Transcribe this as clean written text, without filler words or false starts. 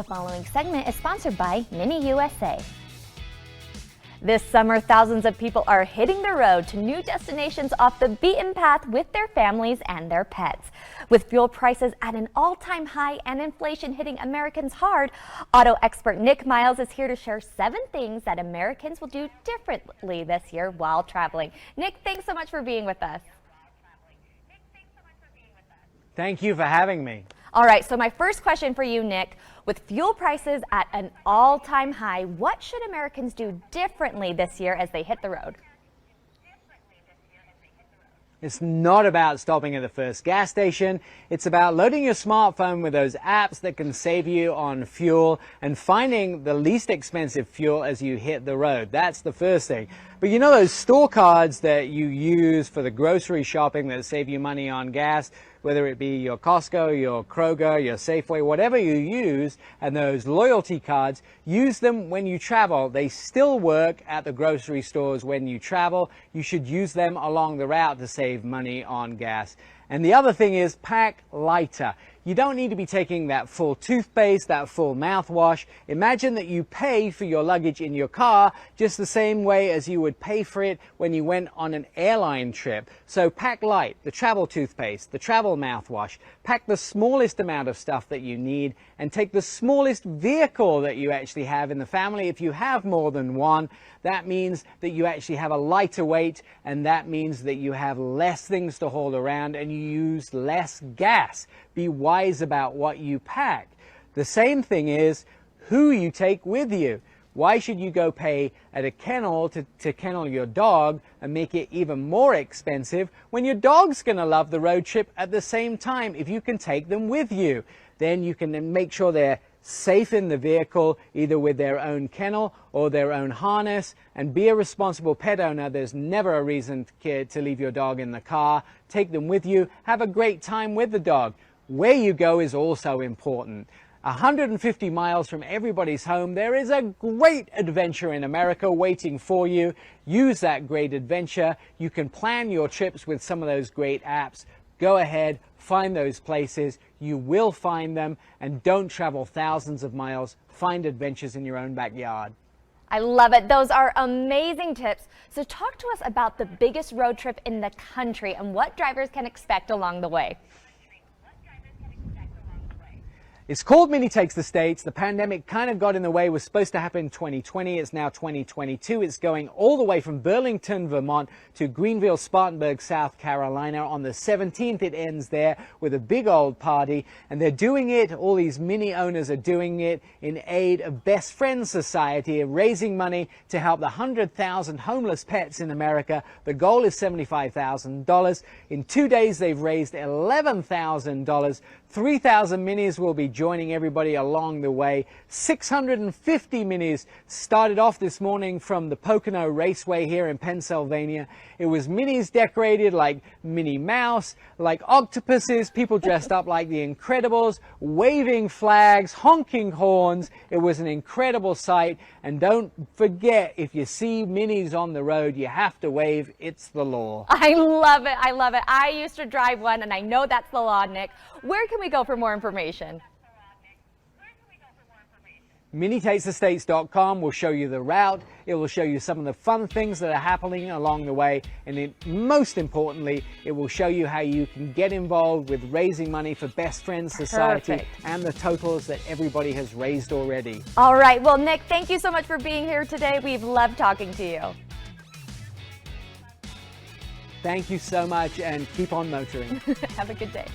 The following segment is sponsored by Mini USA. This summer, thousands of people are hitting the road to new destinations off the beaten path with their families and their pets. With fuel prices at an all-time high and inflation hitting Americans hard, auto expert Nik Miles is here to share 7 things that Americans will do differently this year while traveling. Nik, thanks so much for being with us. Thank you for having me. All right, so my first question for you, Nik, with fuel prices at an all-time high, what should Americans do differently this year as they hit the road? It's not about stopping at the first gas station. It's about loading your smartphone with those apps that can save you on fuel and finding the least expensive fuel as you hit the road. That's the first thing. But you know those store cards that you use for the grocery shopping that save you money on gas, whether it be your Costco, your Kroger, your Safeway, whatever you use, and those loyalty cards, use them when you travel. They still work at the grocery stores when you travel. You should use them along the route to save money on gas. And the other thing is pack lighter. You don't need to be taking that full toothpaste, that full mouthwash. Imagine that you pay for your luggage in your car just the same way as you would pay for it when you went on an airline trip. So pack light, the travel toothpaste, the travel mouthwash. Pack the smallest amount of stuff that you need and take the smallest vehicle that you actually have in the family. If you have more than one, that means that you actually have a lighter weight, and that means that you have less things to haul around and you use less gas. Be wise about what you pack. The same thing is who you take with you. Why should you go pay at a kennel to kennel your dog and make it even more expensive when your dog's going to love the road trip at the same time? If you can take them with you, then you can make sure they're safe in the vehicle, either with their own kennel or their own harness, and be a responsible pet owner. There's never a reason to leave your dog in the car. Take them with you. Have a great time with the dog. Where you go is also important. 150 miles from everybody's home, there is a great adventure in America waiting for you. Use that great adventure. You can plan your trips with some of those great apps. Go ahead, find those places. You will find them, and don't travel thousands of miles. Find adventures in your own backyard. I love it. Those are amazing tips. So talk to us about the biggest road trip in the country and what drivers can expect along the way. It's called Mini Takes the States. The pandemic kind of got in the way. It was supposed to happen in 2020. It's now 2022. It's going all the way from Burlington, Vermont to Greenville, Spartanburg, South Carolina. On the 17th, it ends there with a big old party. And they're doing it, all these Mini owners are doing it in aid of Best Friends Society, raising money to help the 100,000 homeless pets in America. The goal is $75,000. In 2 days, they've raised $11,000. 3,000 minis will be joining everybody along the way. 650 minis started off this morning from the Pocono Raceway here in Pennsylvania. It was minis decorated like Minnie Mouse, like octopuses, people dressed up like the Incredibles, waving flags, honking horns. It was an incredible sight. And don't forget, if you see minis on the road, you have to wave. It's the law. I love it. I love it. I used to drive one, and I know that's the law, Nik. Where can we go for more information? MiniTakesTheStates.com will show you the route. It will show you some of the fun things that are happening along the way. And most importantly, it will show you how you can get involved with raising money for Best Friends Society. Perfect. And the totals that everybody has raised already. All right. Well, Nik, thank you so much for being here today. We've loved talking to you. Thank you so much, and keep on motoring. Have a good day.